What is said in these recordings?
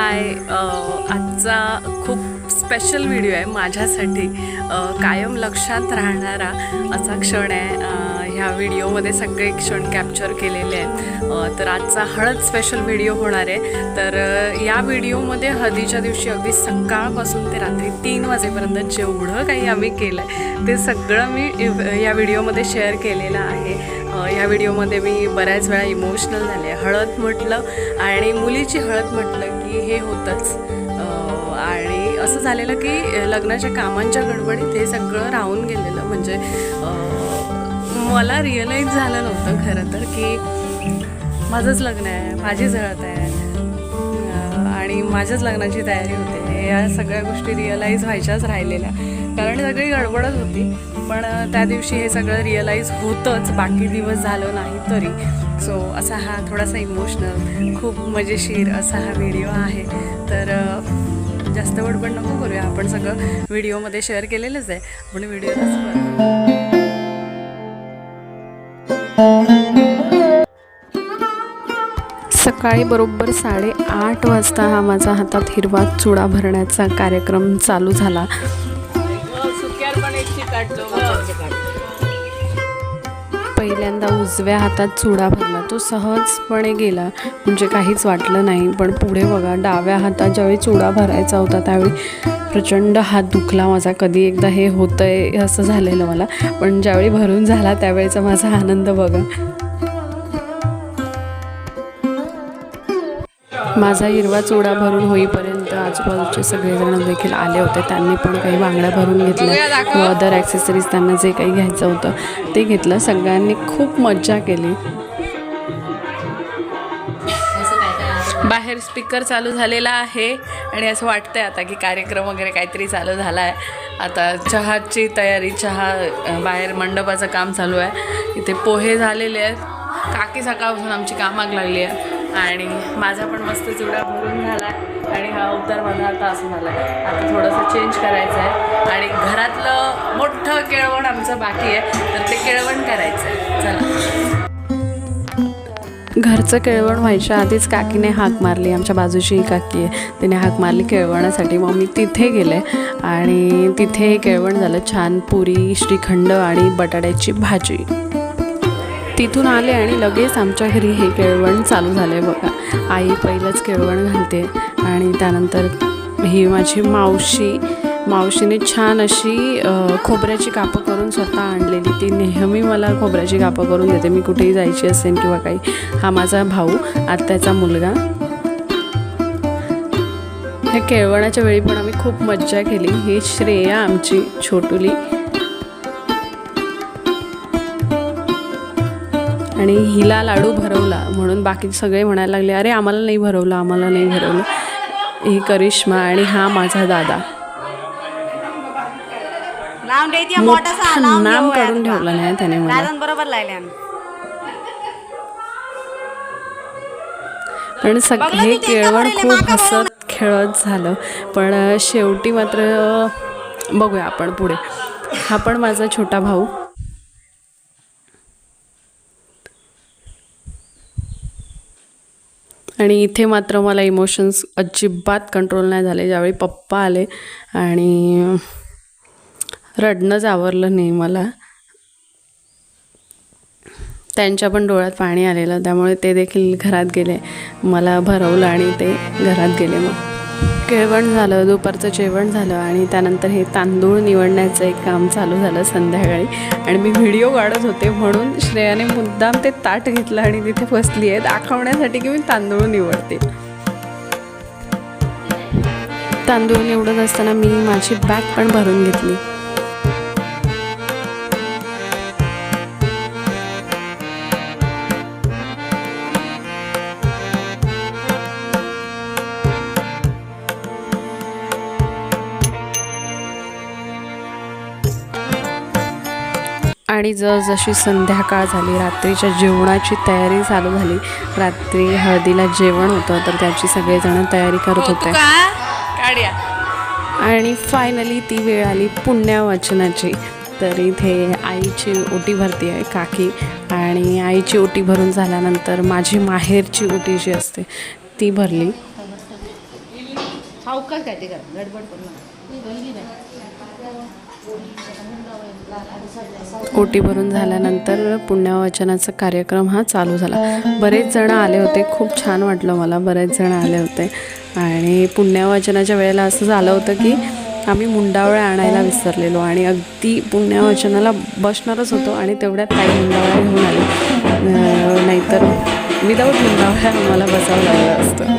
हाय, आजचा खूप special video आहे माझ्यासाठी. कायम लक्षात राहणारा असा क्षण आहे. ह्या व्हिडिओमध्ये सगळे क्षण कॅप्चर केलेले आहेत. तर आजचा हळद स्पेशल व्हिडिओ होणार आहे. तर या व्हिडिओमध्ये हळदीच्या दिवशी अगदी सकाळपासून ते रात्री 3 वाजेपर्यंत जेवढं काही आम्ही केलं आहे ते सगळं मी या व्हिडिओमध्ये शेअर केलेलं आहे. ह्या व्हिडिओमध्ये मी बऱ्याच वेळा इमोशनल झाले. हळद म्हटलं आणि मुलीची हळद म्हटलं की हे होतंच. आणि असं झालेलं की लग्नाच्या कामांच्या गडबडीत हे सगळं राहून गेलेलं. म्हणजे मला रिअलाईज झालं नव्हतं खरं तर की माझंच लग्न आहे, माझीच हळद आहे आणि माझ्याच लग्नाची तयारी होते. या सगळ्या गोष्टी रिअलाईज व्हायच्याच राहिलेल्या, कारण सगळी गडबडच होती. पण त्या दिवशी हे सगळं रिअलाईज होतंच, बाकी दिवस झालं नाही तरी. सो असा हा थोडासा इमोशनल, खूप मजेशीर असा हा व्हिडिओ आहे. तर जास्त बडबड नको करूया, आपण सगळं व्हिडिओमध्ये शेअर केलेलंच आहे. आपण व्हिडिओलाच सकाळी बरोबर 8:30 वाजता हा माझा हातात हिरवा चुडा भरण्याचा कार्यक्रम चालू झाला. पहिल्यांदा उजव्या हातात चुडा भरला, तो सहजपणे गेला, म्हणजे काहीच वाटलं नाही. पण पुढे बघा, डाव्या हातात ज्यावेळी चुडा भरायचा होता त्यावेळी प्रचंड हात दुखला माझा. कधी एकदा हे होतंय असं झालेलं मला, पण ज्यावेळी भरून झाला त्यावेळेचा माझा आनंद बघा. माझा हिरवा चुडा भरून होईपर्यंत आजूबाजूचे सगळेजण देखील आले होते. त्यांनी पण काही बांगड्या भरून घेतल्या व अदर ॲक्सेसरीज त्यांना जे काही घ्यायचं होतं ते घेतलं. सगळ्यांनी खूप मज्जा केली. बाहेर स्पीकर चालू झालेला आहे आणि असं वाटतंय आता की कार्यक्रम वगैरे काहीतरी चालू झाला आहे. आता चहाची तयारी, चहा बाहेर मंडपाचं काम चालू आहे. इथे पोहे झालेले आहेत. काकी सकाळपासून आमची कामाक लागली आहे आणि माझा पण मस्त चुडा भरून झाला आणि हा उतार माझा आता असं झाला आहे. आता थोडंसं चेंज करायचं आहे आणि घरातलं मोठं केळवण आमचं बाकी आहे, तर ते केळवण करायचं आहे. चला. घरचं केळवण व्हायच्या आधीच काकीने हाक मारली. आमच्या बाजूची ही काकी आहे, तिने हाक मारली केळवणासाठी. मग मी तिथे गेले आणि तिथे केळवण झालं. छान पुरी, श्रीखंड आणि बटाट्याची भाजी. तिथून आले आणि लगेच आमच्या घरी हे केळवण चालू झालं बघा. आई पहिलंच केळवण घालते आणि त्यानंतर ही माझी मावशीने छान अशी खोबऱ्याची कापं करून स्वतः आणलेली. ती नेहमी मला खोबऱ्याची कापं करून देते, मी कुठेही जायची असेल किंवा काही. हा माझा भाऊ, आत्याचा मुलगा. ह्या केळवणाच्या वेळी पण आम्ही खूप मज्जा केली. ही श्रेया आमची छोटुली. आणि हिला लाडू भरवला म्हणून बाकी सगळे म्हणायला लागले, अरे आम्हाला नाही भरवलं, आम्हाला नाही भरवलं. ही करिश्मा आणि हा माझा दादा. नाम काढून ठेवलं नाही त्याने मला. पण सगळे केळवण खूप हसत खेळत झालं. पण शेवटी मात्र बघूया आपण पुढे. हा पण माझा छोटा भाऊ. आणि इथे मात्र मला इमोशन्स अजिबात कंट्रोल नाही झाले. ज्यावेळी पप्पा आले आणि रडणंच आवरलं नाही मला. त्यांच्या पण डोळ्यात पाणी आलेलं, त्यामुळे ते देखील घरात गेले. मला भरवलं आणि ते घरात गेले. मग केळवण झालं, दुपारचं जेवण झालं आणि त्यानंतर हे तांदूळ निवडण्याचं एक काम चालू झालं संध्याकाळी. आणि मी व्हिडिओ काढत होते म्हणून श्रेयाने मुद्दाम ते ताट घेतलं आणि तिथे बसली आहे दाखवण्यासाठी की मी तांदूळ निवडते. तांदूळ निवडत असताना मी माझी बॅग पण भरून घेतली. आणि जशी संध्याकाळ झाली, रात्रीच्या जेवणाची तयारी चालू झाली. रात्री हळदीला जेवण होतं, तर त्याची सगळेजण तयारी करत होते. आणि फायनली ती वेळ आली पुण्यवाचनाची. तर इथे आईची ओटी भरती आहे काकी, आणि आईची ओटी भरून झाल्यानंतर माझी माहेरची ओटी जी असते ती भरली. सावकाश काय ते कर गडबड करू ओटी भरून झाल्यानंतर पुण्यवाचनाचा कार्यक्रम हा चालू झाला. बरेच जण आले होते. खूप छान वाटलं मला. बरेच जण आले होते आणि पुण्यवाचनाच्या वेळेला असं झालं होतं की आम्ही मुंडावळ्या आणायला विसरलेलो आणि अगदी पुण्यवाचनाला बसणारच होतो आणि तेवढ्यात काही मुंडावळ्या घेऊन आले. नाहीतर विदाऊट मुंडावळ्या आम्हाला बसावं लागलं असतं.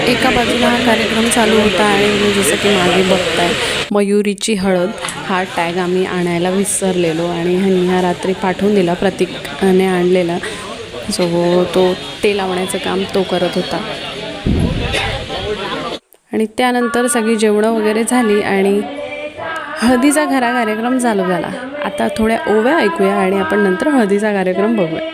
एका बाजूला हा कार्यक्रम चालू होता आणि जसं की मागे बघताय मयुरीची हळद हा टॅग आम्ही आणायला विसरलेलो आणि ह्यांनी ह्या रात्री पाठवून दिला. प्रतीकने आणलेला. सो तो ते लावण्याचं काम तो करत होता आणि त्यानंतर सगळी जेवणं वगैरे झाली आणि हळदीचा खरा कार्यक्रम चालू झाला. आता थोड्या ओव्या ऐकूया आणि आपण नंतर हळदीचा कार्यक्रम बघूया.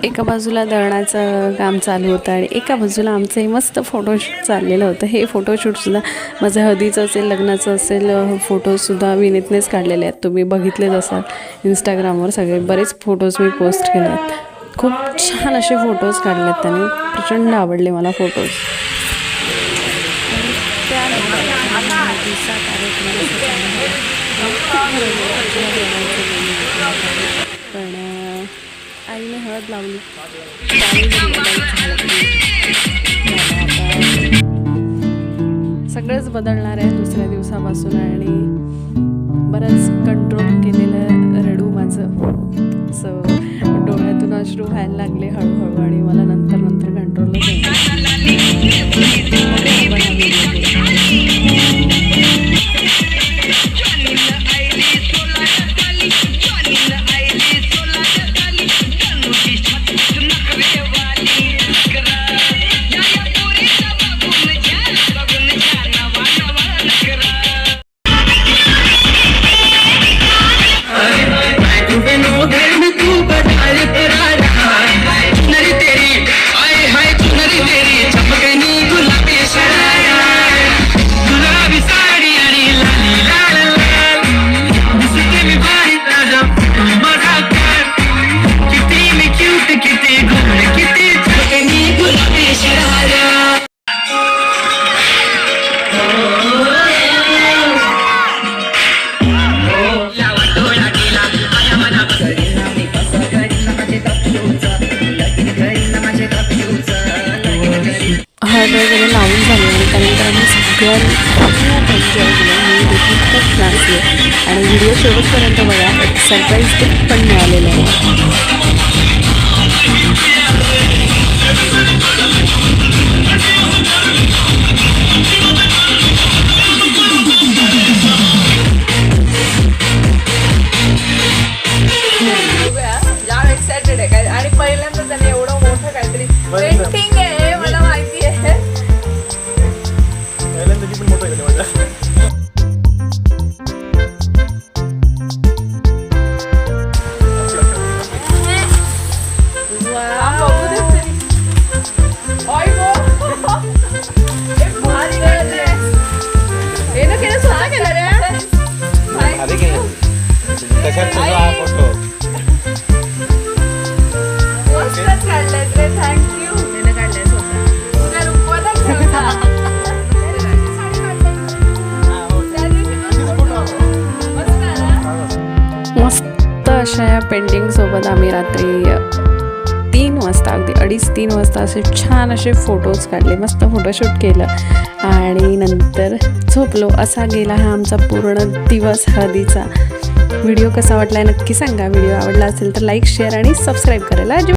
एका बाजूला दळणाचं काम चालू होतं आणि एका बाजूला आमचं हे मस्त फोटोशूट चाललेलं होतं. हे फोटोशूटसुद्धा माझं हळदीचं असेल, लग्नाचं असेल, फोटोसुद्धा विनीतनेच काढलेले आहेत. तुम्ही बघितलेच असाल इंस्टाग्रामवर. सगळे बरेच फोटोज मी पोस्ट केले आहेत. खूप छान असे फोटोज काढले आहेत त्याने. प्रचंड आवडले मला फोटोज. पण आईने हळद लावली. सगळंच बदलणार आहे दुसऱ्या दिवसापासून आणि बरंच कंट्रोल केलेलं रडू माझं. सो डोळ्यातून अश्रू व्हायला लागले हळूहळू आणि मला नंतर कंट्रोलच हळद वगैरे लावून झाली आणि त्यानंतर आम्ही सगळ्यांनी खूप एन्जॉय केलं. मी देखील खूप नाचले आणि व्हिडिओ शेवटपर्यंत बघा. एक सरप्राईज गिफ्ट पण मिळालेलं आहे. जाम एक्सायटेड आहे काय आणि पहिल्यांदा त्याने एवढं मोठं काहीतरी पेंटिंग आहे मला माहिती आहे. पहिल्यांदा पण मोठं आहे माझ्या. मस्त अशा या पेंटिंग सोबत आम्ही रात्री 3 वाजता अगदी रात्री 2:30-3 वाजता असे छान असे फोटोज काढले, मस्त फोटोशूट केलं आणि नंतर झोपलो. असा गेला हा आमचा पूर्ण दिवस हळदीचा. व्हिडिओ कसा वाटला नक्की सांगा. व्हिडिओ आवडला असेल तर लाईक, शेअर आणि सबस्क्राईब करायला